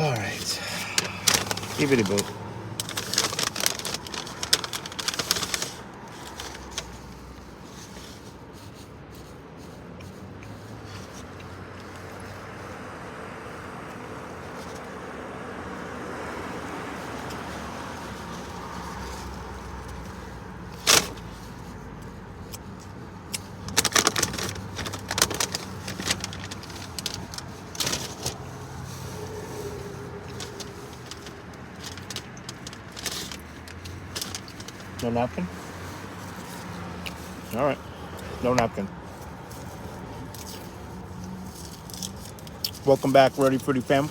All right. Give it a boot. No napkin? All right. No napkin. Welcome back, Rowdy Fruity fam.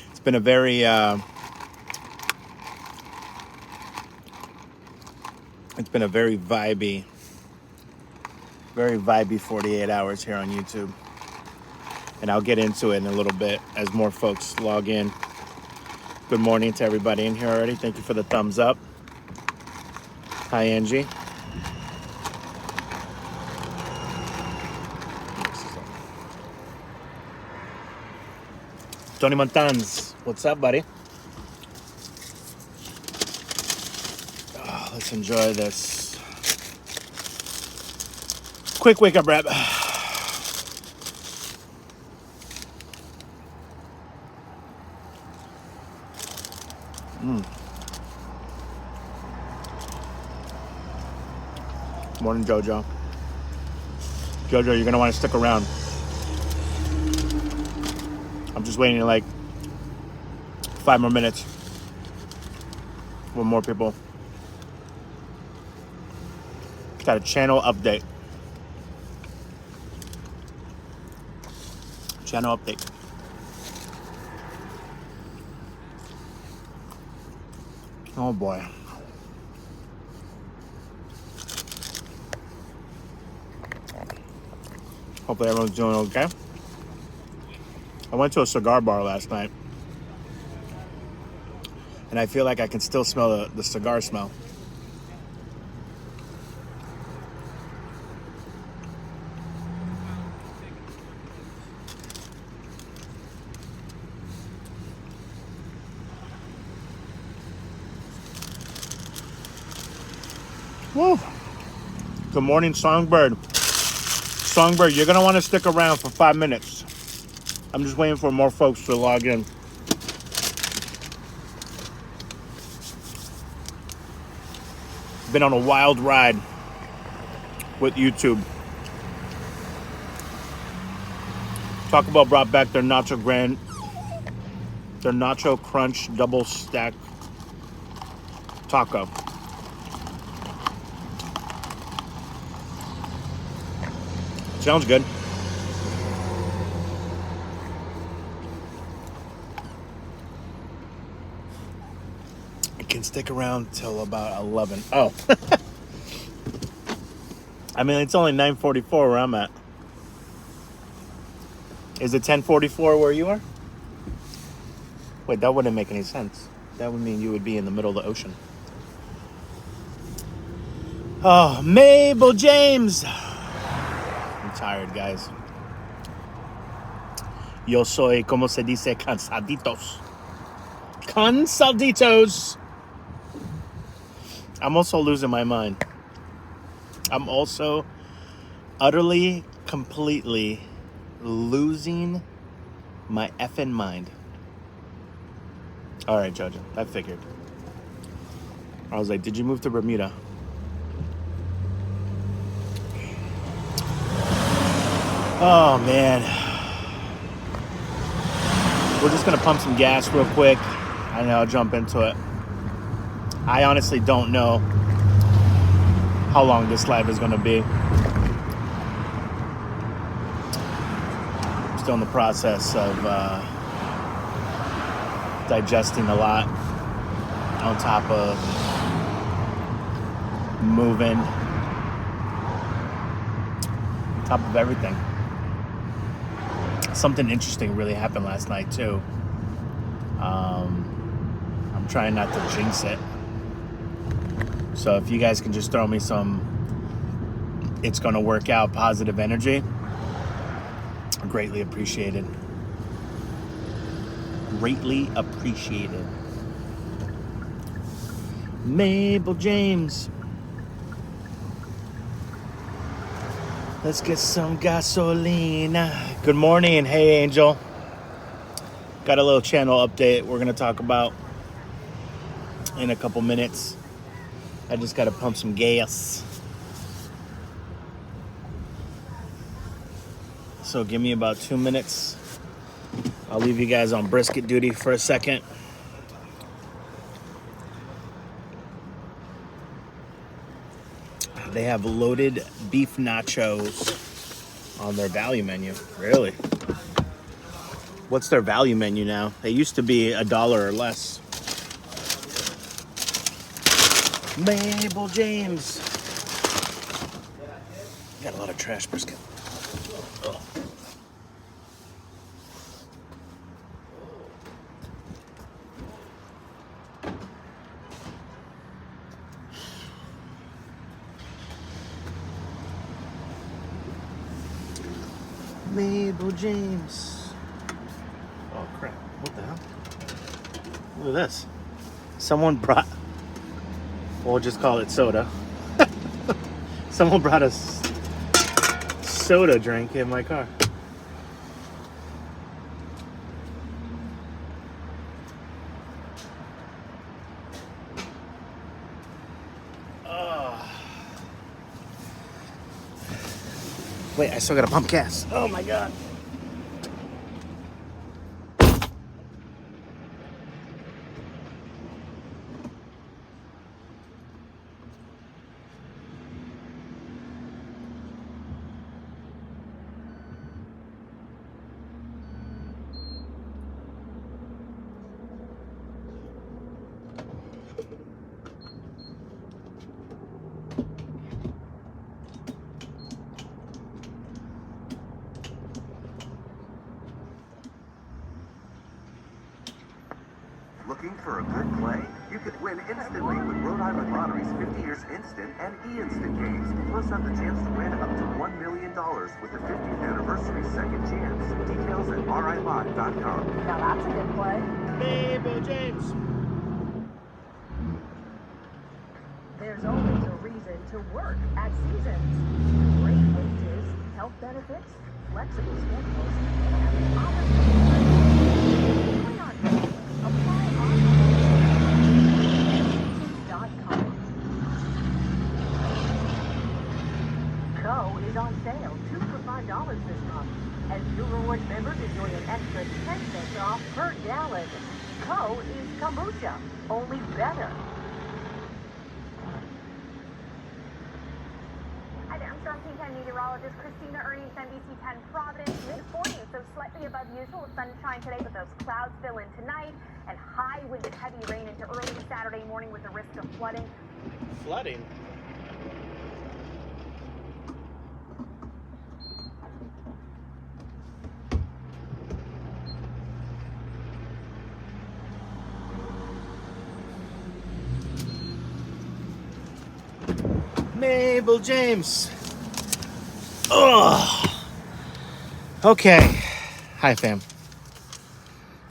It's been a very very vibey 48 hours here on YouTube. And I'll get into it in a little bit as more folks log in. Good morning to everybody in here already. Thank you for the thumbs up. Hi, Angie. Tony Montans, what's up, buddy? Oh, let's enjoy this quick wake up rep. Morning, Jojo. Jojo, you're gonna want to stick around. I'm just waiting like 5 more minutes for more people. Got a channel update. Channel update. Oh boy. Hopefully everyone's doing okay. I went to a cigar bar last night, and I feel like I can still smell the cigar smell. Woo! Good morning, Songbird. Songbird, you're going to want to stick around for 5 minutes. I'm just waiting for more folks to log in. Been on a wild ride with YouTube. Taco Bell brought back their Nacho Crunch double stack taco. Sounds good. I can stick around till about 11. Oh. I mean, it's only 9:44 where I'm at. Is it 10:44 where you are? Wait, that wouldn't make any sense. That would mean you would be in the middle of the ocean. Oh, Mabel James. I'm tired, guys. Yo soy, como se dice, cansaditos. Cansaditos. I'm also losing my mind. I'm also utterly, completely losing my effing mind. All right, Jojo, I figured. I was like, did you move to Bermuda? Oh, man. We're just going to pump some gas real quick, and I'll jump into it. I honestly don't know how long this live is going to be. I'm still in the process of digesting a lot on top of moving, on top of everything. Something interesting really happened last night too. I'm trying not to jinx it. So if you guys can just throw me some it's going to work out. Positive energy. Greatly appreciated. Greatly appreciated. Mabel James. Let's get some gasolina. Good morning. Hey, Angel. Got a little channel update we're going to talk about in a couple minutes. I just got to pump some gas. So give me about 2 minutes. I'll leave you guys on brisket duty for a second. They have loaded beef nachos on their value menu. Really? What's their value menu now? They used to be $1 or less. Mabel James. Got a lot of trash brisket. Oh. Mabel James. Oh crap, what the hell? Look at this. Someone brought, we'll just call it soda. Someone brought a soda drink in my car. Wait, I still gotta pump gas. Oh my God. Looking for a good play? You could win instantly with Rhode Island Lottery's 50 Years Instant and E-Instant games. Plus have the chance to win up to $1 million with the 50th anniversary second chance. Details at RILot.com. Now that's a good play. Mabel James. There's always a reason to work at Seasons. Great wages, health benefits, flexible schedules, and opportunities. Why not you? Apply online at Seasons.com. Co is on sale, 2 for $5 this month. As new rewards members enjoy an extra 10 cents off per gallon. Co is kombucha, only better. Hi there, I'm Storm King 10 meteorologist Christina Ernie, NBC 10 Providence. Mid-40s, so slightly above usual. Sunshine today, but those clouds fill in tonight. And high wind and heavy rain into early Saturday morning with the risk of flooding. Flooding? Mabel James. Oh. Okay. Hi, fam.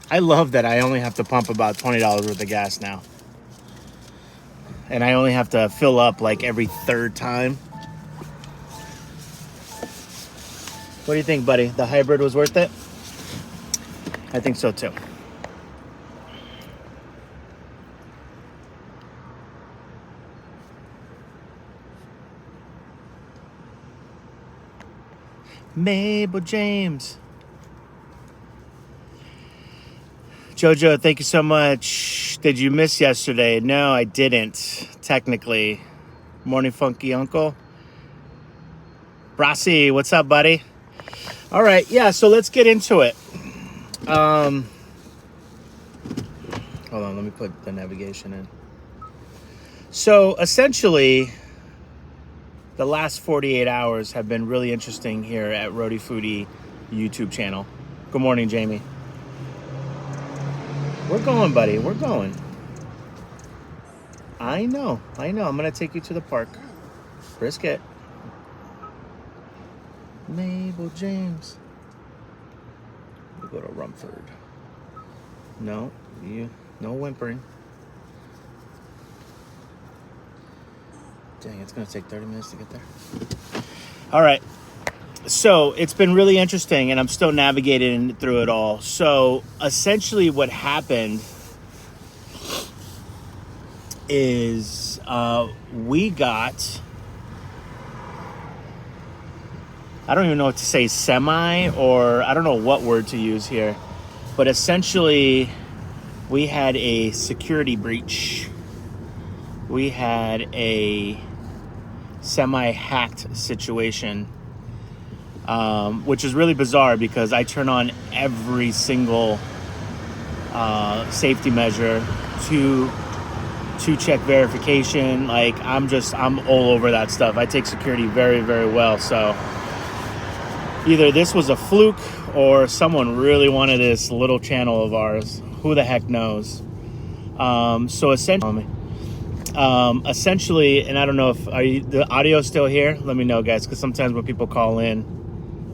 I love that I only have to pump about $20 worth of gas now. And I only have to fill up like every third time. What do you think, buddy? The hybrid was worth it? I think so too. Mabel James. Jojo, thank you so much. Did you miss yesterday? No, I didn't, technically. Morning Funky Uncle. Brasi, what's up, buddy? All right, yeah, so let's get into it. Hold on, let me put the navigation in. So essentially, the last 48 hours have been really interesting here at Roadie Foodie YouTube channel. Good morning, Jamie. We're going, buddy. We're going. I know. I'm going to take you to the park. Brisket. Mabel James. We'll go to Rumford. No, no whimpering. Dang, it's gonna take 30 minutes to get there. All right. So it's been really interesting, and I'm still navigating through it all. So essentially what happened is we got, I don't even know what to say, semi, or I don't know what word to use here, but essentially we had a security breach. We had a semi-hacked situation, which is really bizarre because I turn on every single safety measure, two-check verification. Like, I'm all over that stuff. I take security very, very well. So either this was a fluke or someone really wanted this little channel of ours. Who the heck knows? So essentially, and I don't know if the audio still here. Let me know, guys, because sometimes when people call in,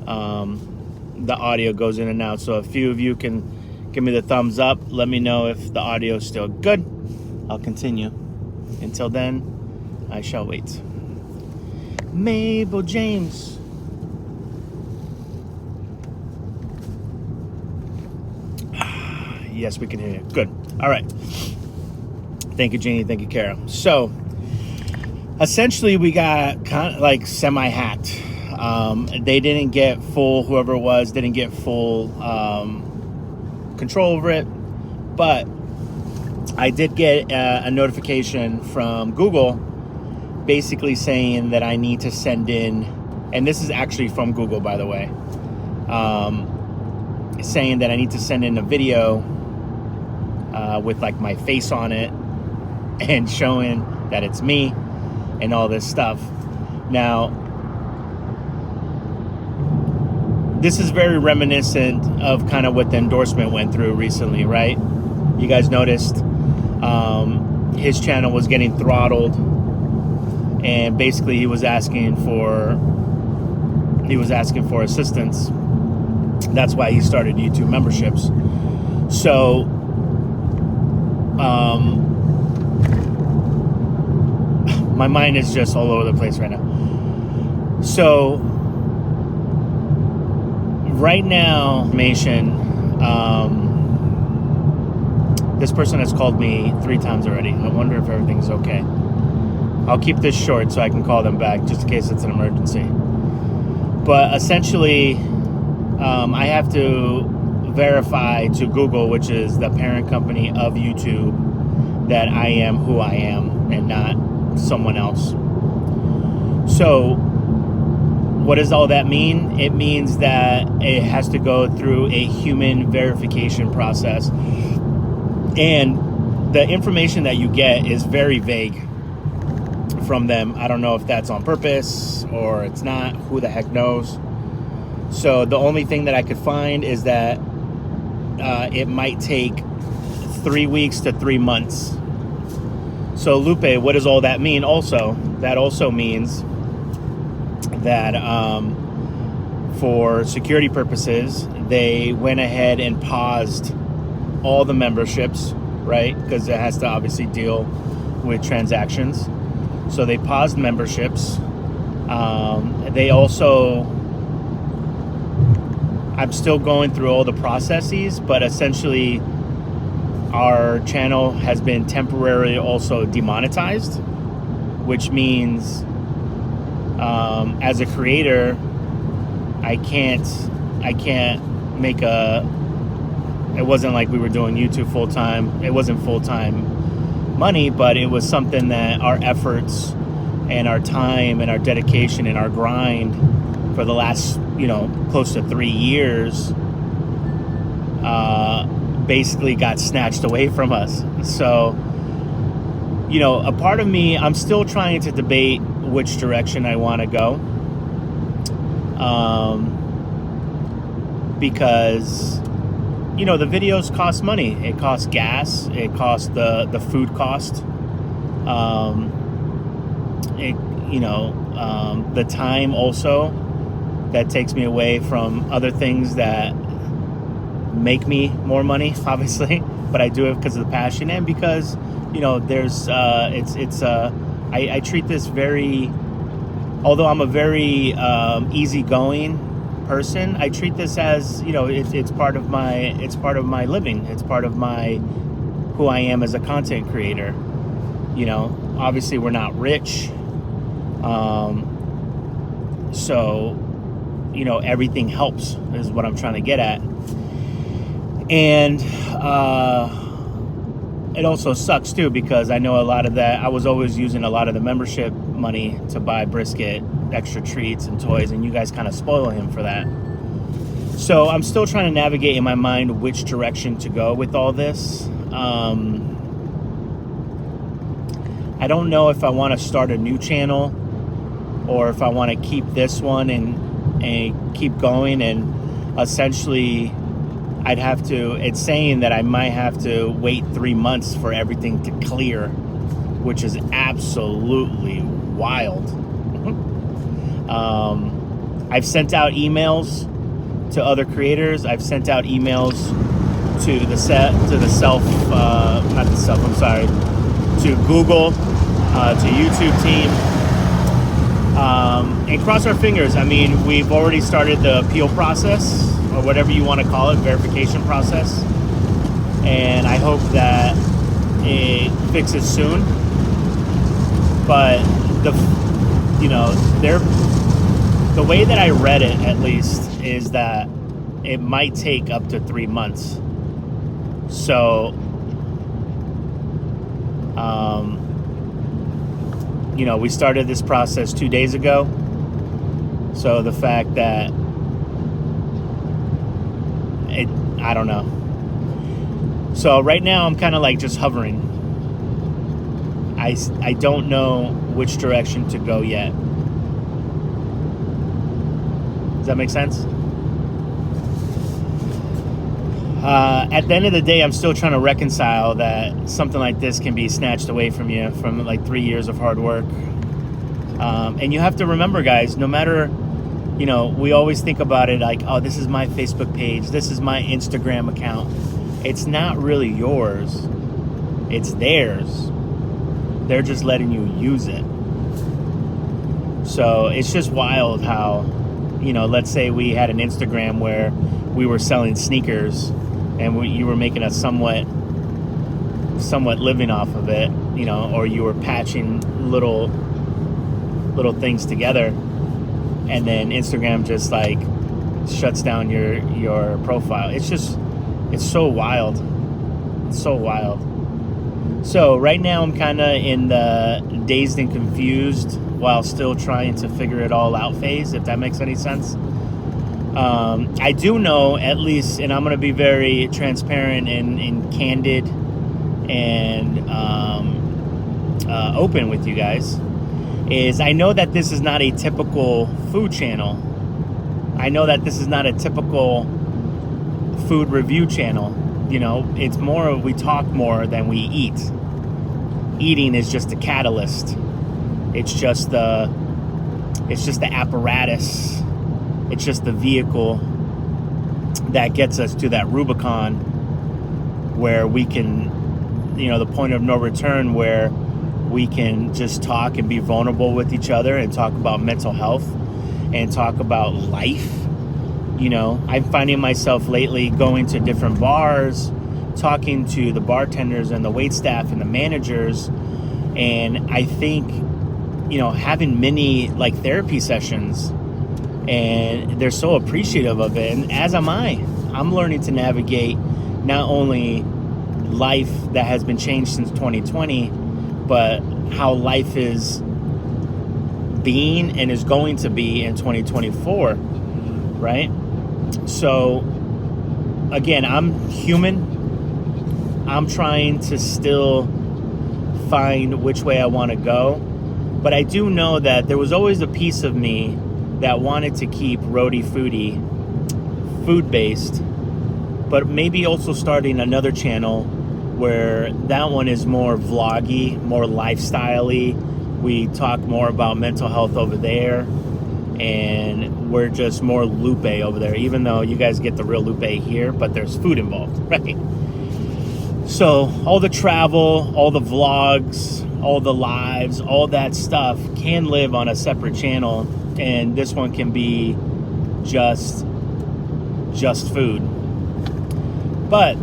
the audio goes in and out. So a few of you can give me the thumbs up. Let me know if the audio is still good. I'll continue. Until then, I shall wait. Mabel James. Yes, we can hear you. Good. All right. Thank you, Jeannie. Thank you, Kara. So, essentially, we got kind of like semi-hacked. They didn't get full, whoever it was, didn't get full control over it. But I did get a notification from Google basically saying that I need to send in, and this is actually from Google, by the way, saying that I need to send in a video with like my face on it and showing that it's me and all this stuff. Now, this is very reminiscent of kind of what the endorsement went through recently, right? You guys noticed his channel was getting throttled, and basically he was asking for assistance. That's why he started YouTube memberships. So my mind is just all over the place right now. So right now, this person has called me 3 times already. I wonder if everything's okay. I'll keep this short so I can call them back just in case it's an emergency. But essentially, I have to verify to Google, which is the parent company of YouTube, that I am who I am and not someone else. So what does all that mean? It means that it has to go through a human verification process. And the information that you get is very vague from them. I don't know if that's on purpose or it's not. Who the heck knows? So the only thing that I could find is that it might take 3 weeks to 3 months. So Lupe, what does all that mean? Also, that also means that for security purposes, they went ahead and paused all the memberships, right? Because it has to obviously deal with transactions. So they paused memberships. They also, I'm still going through all the processes, but essentially our channel has been temporarily also demonetized, which means as a creator, I can't make it wasn't like we were doing YouTube full time. It wasn't full time money, but it was something that our efforts and our time and our dedication and our grind for the last, close to 3 years, basically got snatched away from us. So, a part of me, I'm still trying to debate which direction I want to go. Because, the videos cost money. It costs gas. It costs the food cost. The time also. that takes me away from other things that make me more money, obviously, but I do it because of the passion and because, there's I treat this very, although I'm a very easygoing person, I treat this as, it's part of my living. It's part of who I am as a content creator. Obviously we're not rich. So, everything helps is what I'm trying to get at. And it also sucks too, because I know a lot of that, I was always using a lot of the membership money to buy Brisket extra treats and toys, and you guys kind of spoil him for that. So I'm still trying to navigate in my mind which direction to go with all this. I don't know if I want to start a new channel or if I want to keep this one and keep going, and essentially it's saying that I might have to wait 3 months for everything to clear, which is absolutely wild. I've sent out emails to other creators. I've sent out emails to Google, to YouTube team, and cross our fingers. I mean, we've already started the appeal process, or whatever you want to call it, verification process, and I hope that it fixes soon. But the way that I read it, at least, is that it might take up to 3 months. So, we started this process 2 days ago. So the fact that I don't know. So right now I'm kind of like just hovering. I don't know which direction to go yet. Does that make sense? At the end of the day, I'm still trying to reconcile that something like this can be snatched away from you from like 3 years of hard work. And you have to remember, guys, no matter, we always think about it like, oh, this is my Facebook page, this is my Instagram account. It's not really yours. It's theirs. They're just letting you use it. So it's just wild how, let's say we had an Instagram where we were selling sneakers and you were making a somewhat living off of it, or you were patching little things together, and then Instagram just like shuts down your profile. It's so wild. It's so wild. So right now I'm kind of in the dazed and confused while still trying to figure it all out phase, if that makes any sense. I do know, at least, and I'm going to be very transparent and candid and open with you guys, is I know that this is not a typical food channel. I know that this is not a typical food review channel. It's more, we talk more than we eat. Eating is just a catalyst. It's just the apparatus. It's just the vehicle that gets us to that Rubicon where we can, the point of no return, where we can just talk and be vulnerable with each other and talk about mental health and talk about life. I'm finding myself lately going to different bars, talking to the bartenders and the waitstaff and the managers. And I think, having many like therapy sessions, and they're so appreciative of it. And as am I. I'm learning to navigate not only life that has been changed since 2020, but how life is being and is going to be in 2024, right? So, again, I'm human. I'm trying to still find which way I want to go. But I do know that there was always a piece of me that wanted to keep Roadie Foodie food-based, but maybe also starting another channel where that one is more vloggy, more lifestyle-y. We talk more about mental health over there, and we're just more Lupe over there, even though you guys get the real Lupe here, but there's food involved, right? So all the travel, all the vlogs, all the lives, all that stuff can live on a separate channel, and this one can be just food. But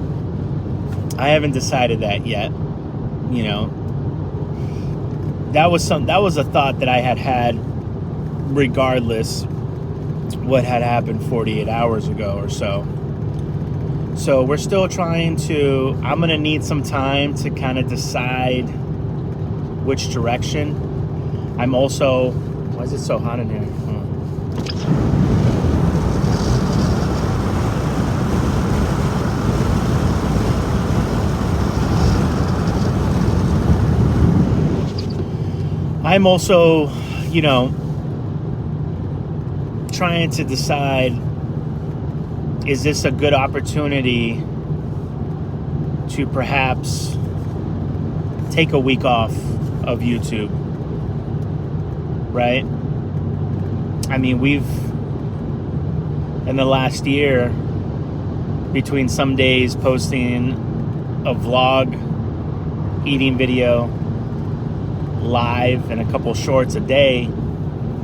I haven't decided that yet. You know, that was a thought that I had regardless what had happened 48 hours ago or so. So we're still trying to, I'm going to need some time to kind of decide which direction. I'm also, why is it so hot in here? I'm also, you know, trying to decide, is this a good opportunity to perhaps take a week off of YouTube, right? I mean, we've, in the last year, between some days posting a vlog, eating video, live, and a couple shorts a day,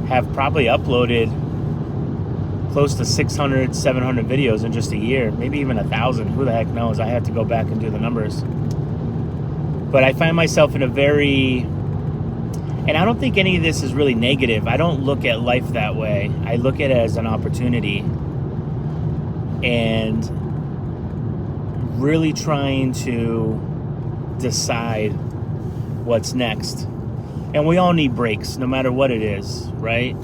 have probably uploaded close to 600, 700 videos in just a year, maybe even 1,000. Who the heck knows? I have to go back and do the numbers. But I find myself in a very, and I don't think any of this is really negative. I don't look at life that way. I look at it as an opportunity, and really trying to decide what's next. And we all need breaks, no matter what it is, right?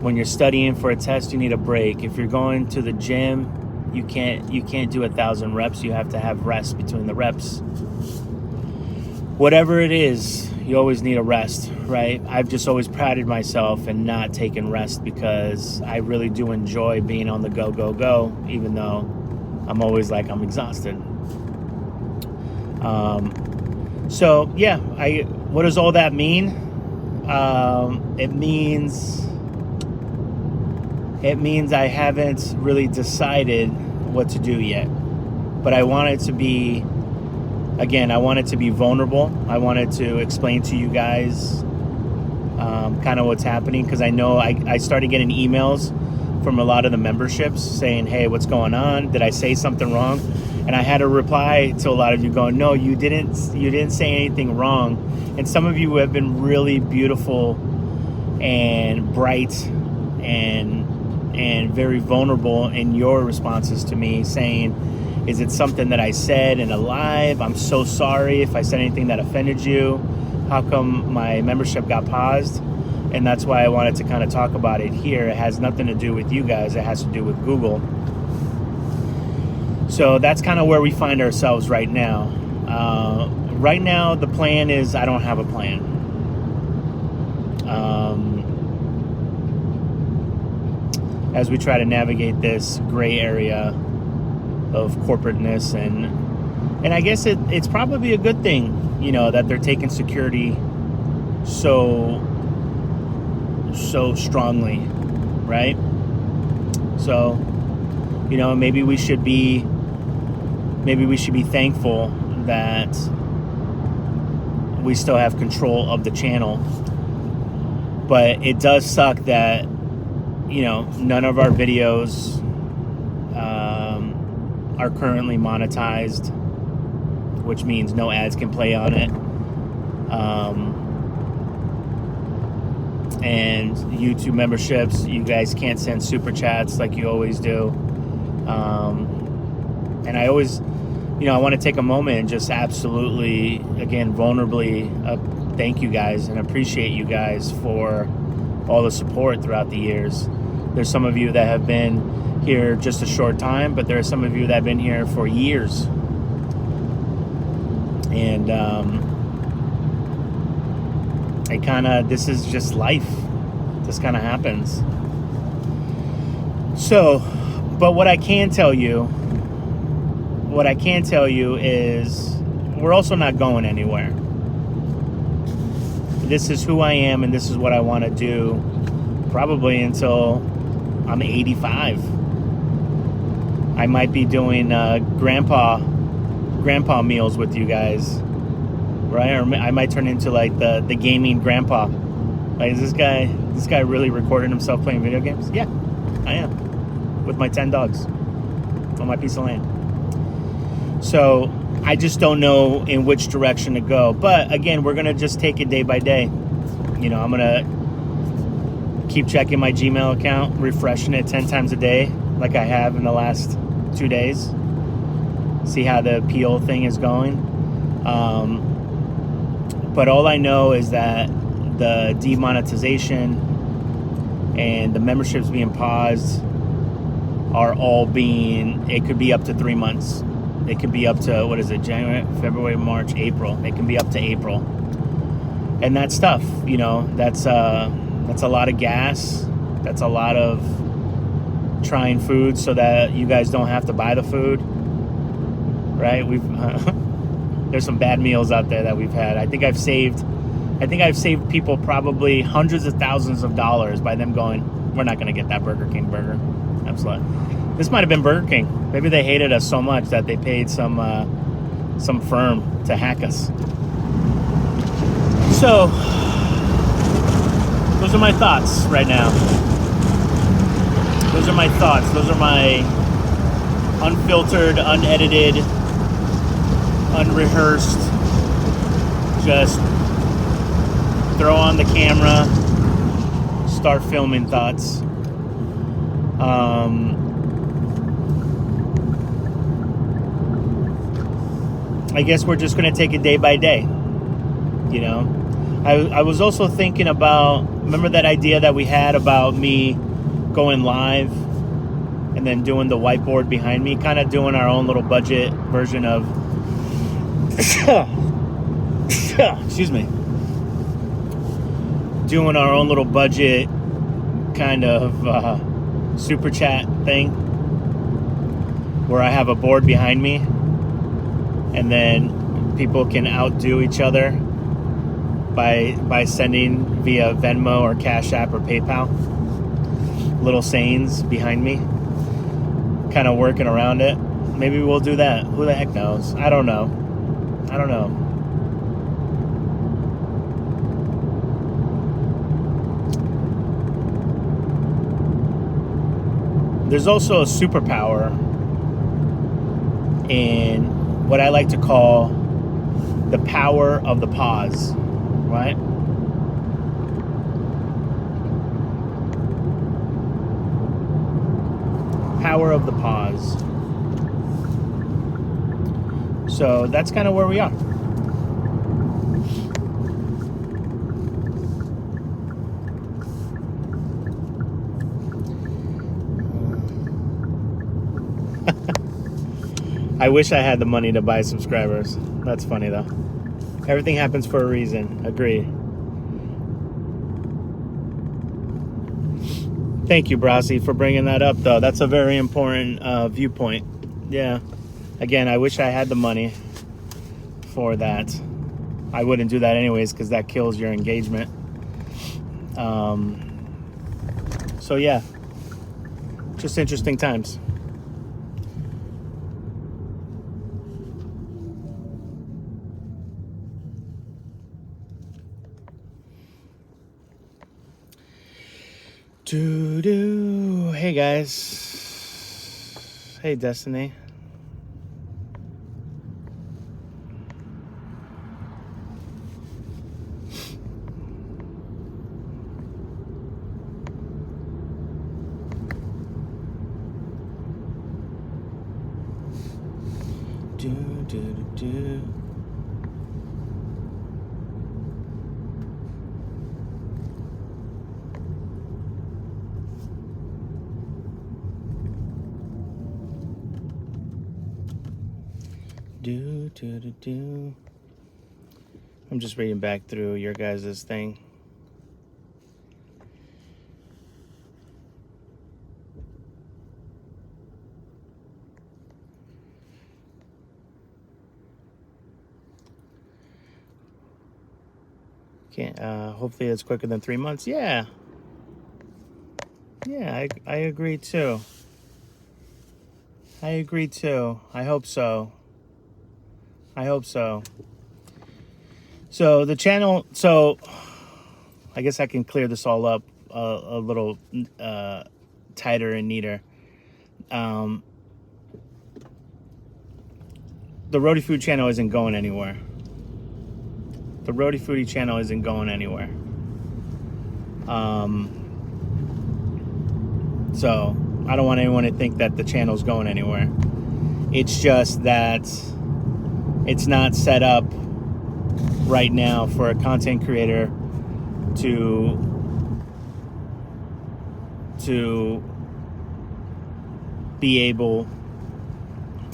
When you're studying for a test, you need a break. If you're going to the gym, you can't do 1,000 reps. You have to have rest between the reps. Whatever it is, you always need a rest, right? I've just always prided myself in not taking rest, because I really do enjoy being on the go, even though I'm always like I'm exhausted. So yeah, what does all that mean? It means I haven't really decided what to do yet. But I want it to be, again, I want it to be vulnerable. I wanted to explain to you guys kind of what's happening, because I know I started getting emails from a lot of the memberships saying, hey, what's going on? Did I say something wrong? And I had to reply to a lot of you going, no, you didn't say anything wrong. And some of you have been really beautiful and bright and very vulnerable in your responses to me, saying, is it something that I said in a live? I'm so sorry if I said anything that offended you. How come my membership got paused? And that's why I wanted to kind of talk about it here. It has nothing to do with you guys. It has to do with Google. So that's kind of where we find ourselves right now. Right now, the plan is I don't have a plan. As we try to navigate this gray area of corporateness, and I guess it's probably a good thing, you know, that they're taking security so strongly, right? So, you know, maybe we should be thankful that we still have control of the channel. But it does suck that, you know, none of our videos are currently monetized, which means no ads can play on it. And YouTube memberships, you guys can't send super chats like you always do. And I always, you know, I want to take a moment and just absolutely, again, vulnerably thank you guys and appreciate you guys for all the support throughout the years. There's some of you that have been here just a short time, but there are some of you that have been here for years. And this is just life. This kind of happens. So, but what I can tell you is we're also not going anywhere. This is who I am, and this is what I want to do probably until I'm 85. I might be doing grandpa meals with you guys, right? Or I might turn into like the gaming grandpa. Like, is this guy really recording himself playing video games? Yeah, I am, with my 10 dogs on my piece of land. So I just don't know in which direction to go. But again, we're gonna just take it day by day. You know, I'm gonna keep checking my Gmail account, refreshing it 10 times a day, like I have in the last 2 days. See how the PO thing is going. But all I know is that the demonetization and the memberships being paused are all being, it could be up to 3 months. It could be up to, what is it, January, February, March, April. It can be up to April. And that's tough, you know. That's a lot of gas. That's a lot of trying food so that you guys don't have to buy the food, right? There's some bad meals out there that we've had. I think I've saved people probably hundreds of thousands of dollars by them going, we're not going to get that Burger King burger. Absolutely. This might have been Burger King. Maybe they hated us so much that they paid some firm to hack us. So those are my thoughts right now. Those are my thoughts. Those are my unfiltered, unedited, unrehearsed, just throw on the camera, start filming thoughts. I guess we're just going to take it day by day, you know. I was also thinking about, remember that idea that we had about me going live and then doing the whiteboard behind me, kind of doing our own little budget version of excuse me, doing our own little budget kind of super chat thing where I have a board behind me and then people can outdo each other by sending via Venmo or Cash App or PayPal little sayings behind me, kind of working around it. Maybe we'll do that. Who the heck knows? I don't know. There's also a superpower in what I like to call the power of the pause, right? Power of the pause. So that's kind of where we are. I wish I had the money to buy subscribers. That's funny though. Everything happens for a reason. Agree. Thank you, Brasi, for bringing that up though. That's a very important viewpoint. Yeah. Again, I wish I had the money for that. I wouldn't do that anyways because that kills your engagement. So yeah, just interesting times. Hey guys. Hey Destiny. I'm just reading back through your guys' thing. Hopefully it's quicker than 3 months. Yeah. Yeah, I agree too. I agree too. I hope so. I hope so. So the channel, so I guess I can clear this all up a little tighter and neater. The Roadie Food channel isn't going anywhere. The Roadie Foodie channel isn't going anywhere. So I don't want anyone to think that the channel's going anywhere. It's just that it's not set up right now for a content creator to be able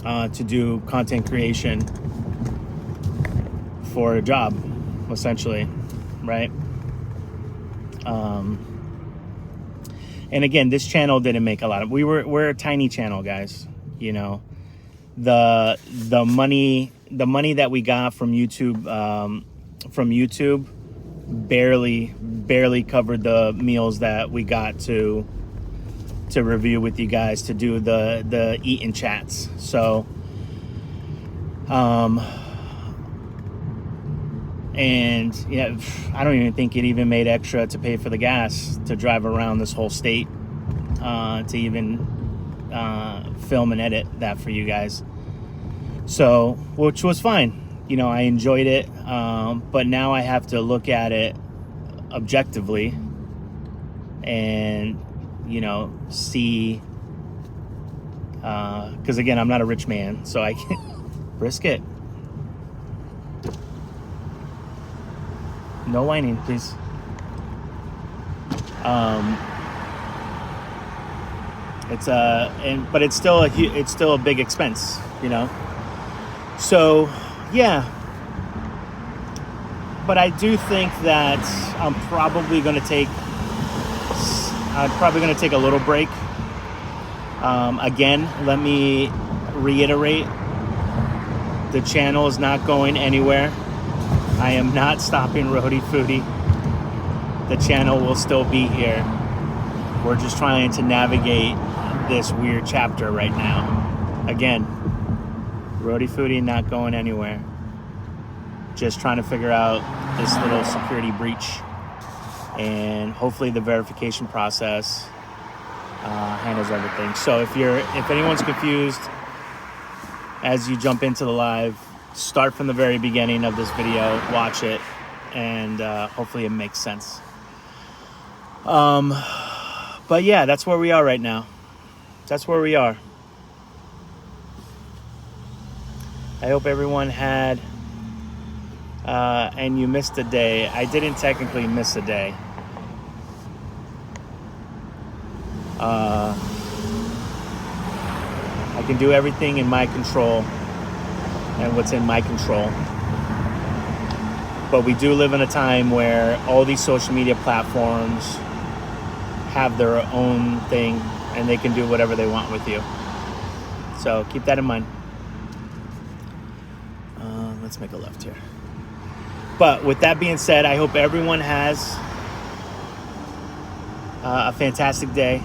to do content creation for a job, essentially, right? And again, this channel didn't make a lot of. We're a tiny channel, guys. You know, the money that we got from YouTube barely covered the meals that we got to review with you guys, to do the eat-in chats. So and yeah, I don't even think it even made extra to pay for the gas to drive around this whole state to even film and edit that for you guys. So, which was fine. You know, I enjoyed it, but now I have to look at it objectively and, you know, see, because again, I'm not a rich man, so I can't brisket. No whining, please. But it's still a big expense, you know. So, yeah. But I do think that I'm probably going to take a little break. Again, let me reiterate: the channel is not going anywhere. I am not stopping Roadie Foodie. The channel will still be here. We're just trying to navigate this weird chapter right now. Again, Roadie Foodie not going anywhere. Just trying to figure out this little security breach. And hopefully the verification process handles everything. So if anyone's confused as you jump into the live, start from the very beginning of this video, watch it, and hopefully it makes sense. But yeah, that's where we are right now. That's where we are. I hope everyone had, and you missed a day. I didn't technically miss a day. I can do everything in my control and what's in my control. But we do live in a time where all these social media platforms have their own thing and they can do whatever they want with you. So keep that in mind. Let's make a left here. But with that being said, I hope everyone has a fantastic day.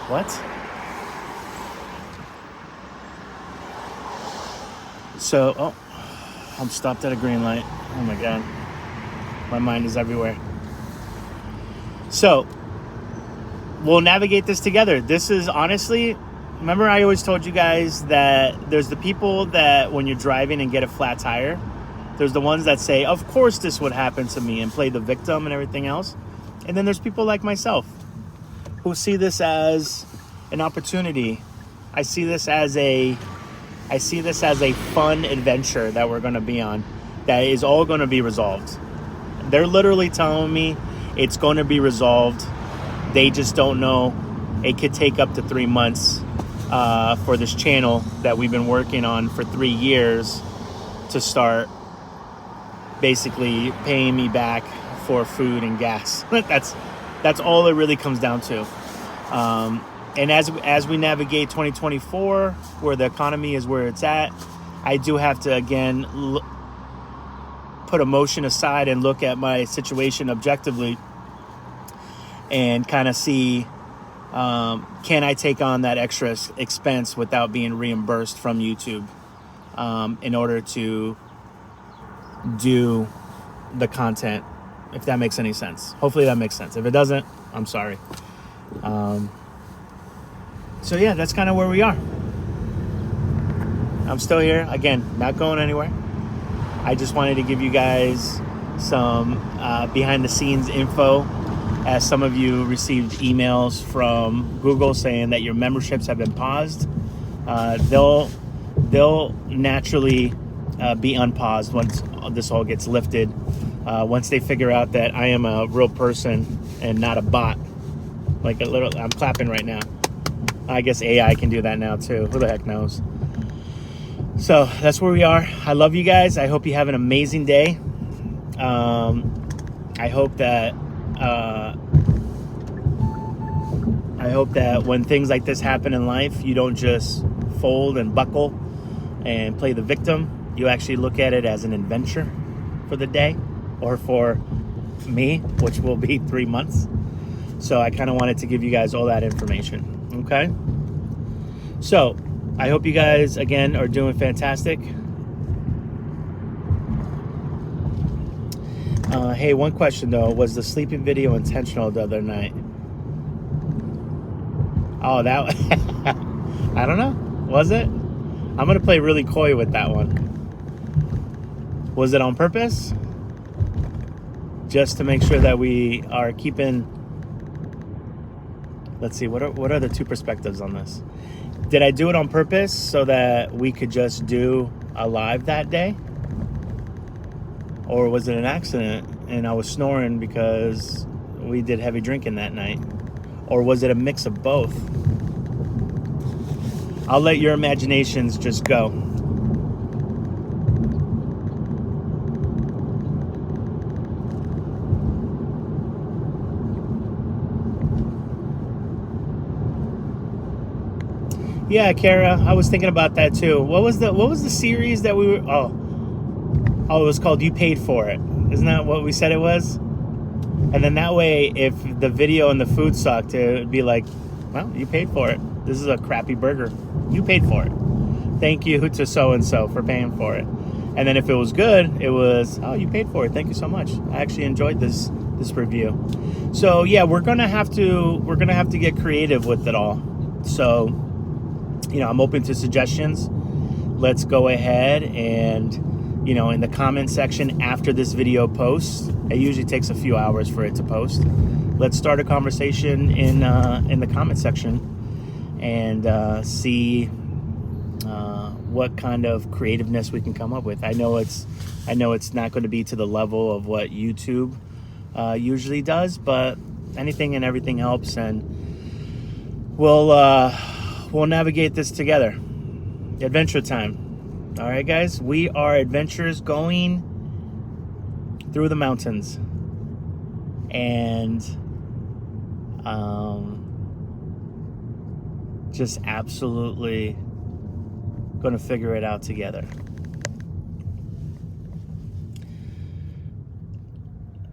What? So, I'm stopped at a green light. Oh my God. My mind is everywhere. So, we'll navigate this together. This is honestly, remember I always told you guys that there's the people that when you're driving and get a flat tire, there's the ones that say, of course this would happen to me, and play the victim and everything else. And then there's people like myself who see this as an opportunity. I see this as a fun adventure that we're going to be on that is all going to be resolved. They're literally telling me it's going to be resolved. They just don't know. It could take up to 3 months for this channel that we've been working on for 3 years to start basically paying me back for food and gas. That's all it really comes down to. And as we navigate 2024, where the economy is where it's at, I do have to again put emotion aside and look at my situation objectively and kind of see, can I take on that extra expense without being reimbursed from YouTube in order to do the content, if that makes any sense. Hopefully that makes sense. If it doesn't, I'm sorry. So yeah, that's kind of where we are. I'm still here. Again, not going anywhere. I just wanted to give you guys some behind the scenes info, as some of you received emails from Google saying that your memberships have been paused. They'll naturally be unpaused once this all gets lifted. Once they figure out that I am a real person and not a bot. Like I'm clapping right now. I guess AI can do that now too. Who the heck knows? So that's where we are. I love you guys. I hope you have an amazing day. I hope that when things like this happen in life, you don't just fold and buckle and play the victim. You actually look at it as an adventure for the day, or for me, which will be 3 months. So I kind of wanted to give you guys all that information. Okay? So I hope you guys, again, are doing fantastic. Hey, one question though. Was the sleeping video intentional the other night? Oh, that... I don't know. Was it? I'm going to play really coy with that one. Was it on purpose? Just to make sure that we are keeping... Let's see, what are the two perspectives on this? Did I do it on purpose so that we could just do a live that day? Or was it an accident and I was snoring because we did heavy drinking that night? Or was it a mix of both? I'll let your imaginations just go. Yeah, Kara, I was thinking about that too. What was the series that we were... Oh, it was called You Paid For It. Isn't that what we said it was? And then that way, if the video and the food sucked, it would be like, well, you paid for it. This is a crappy burger. You paid for it. Thank you to so-and-so for paying for it. And then if it was good, it was, oh, you paid for it. Thank you so much. I actually enjoyed this review. So yeah, we're gonna have to get creative with it all. So, you know, I'm open to suggestions. Let's go ahead and, you know, in the comment section after this video posts, it usually takes a few hours for it to post. Let's start a conversation in the comment section and see what kind of creativeness we can come up with. I know it's not going to be to the level of what YouTube usually does, but anything and everything helps, and we'll navigate this together. Adventure time. All right, guys, we are adventurers going through the mountains, and just absolutely going to figure it out together.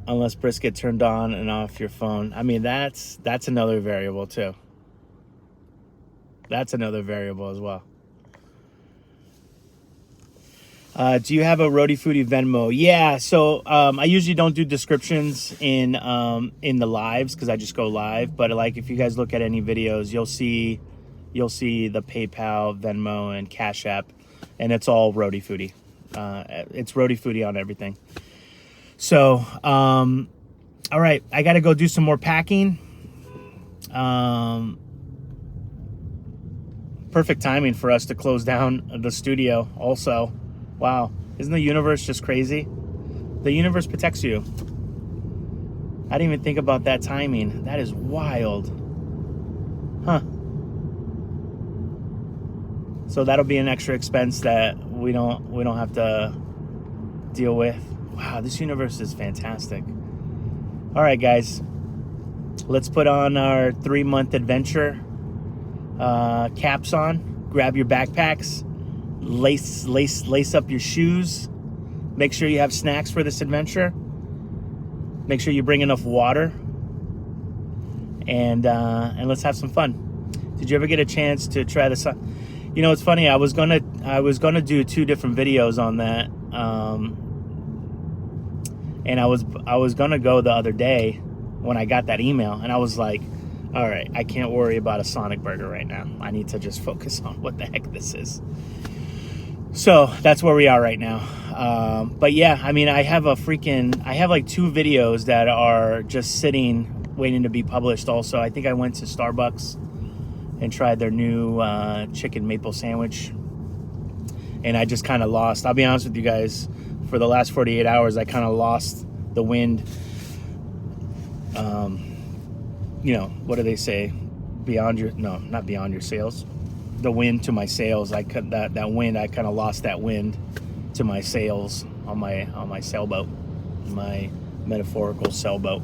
Unless brisket turned on and off your phone. I mean, that's another variable too. That's another variable as well. Do you have a Roadie Foodie Venmo? Yeah, so I usually don't do descriptions in the lives because I just go live. But like, if you guys look at any videos, you'll see the PayPal, Venmo, and Cash App, and it's all Roadie Foodie. It's Roadie Foodie on everything. So, all right, I got to go do some more packing. Perfect timing for us to close down the studio also. Wow, isn't the universe just crazy? The universe protects you. I didn't even think about that timing. That is wild. Huh. So that'll be an extra expense that we don't have to deal with. Wow, this universe is fantastic. All right, guys. Let's put on our 3-month adventure caps on. Grab your backpacks. Lace up your shoes. Make sure you have snacks for this adventure. Make sure you bring enough water. And let's have some fun. Did you ever get a chance to try this? You know, it's funny. I was gonna do 2 different videos on that. And I was gonna go the other day when I got that email, and I was like, all right, I can't worry about a Sonic burger right now. I need to just focus on what the heck this is. So that's where we are right now. But yeah, I mean, I have like 2 videos that are just sitting, waiting to be published also. I think I went to Starbucks and tried their new chicken maple sandwich. And I just kind of lost, I'll be honest with you guys, for the last 48 hours, I kind of lost the wind. You know, what do they say? Not beyond your sails. The wind to my sails. That wind, I kind of lost that wind to my sails on my sailboat, my metaphorical sailboat.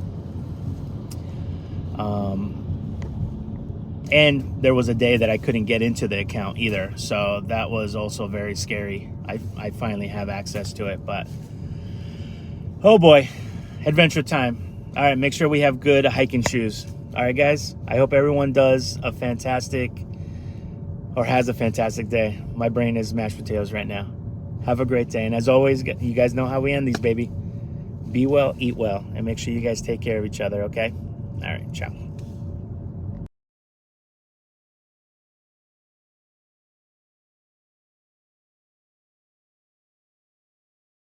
And there was a day that I couldn't get into the account either, so that was also very scary. I finally have access to it, but oh boy, adventure time. All right, make sure we have good hiking shoes. All right, guys, I hope everyone has a fantastic day. My brain is mashed potatoes right now. Have a great day. And as always, you guys know how we end these, baby. Be well, eat well, and make sure you guys take care of each other, okay? All right, ciao.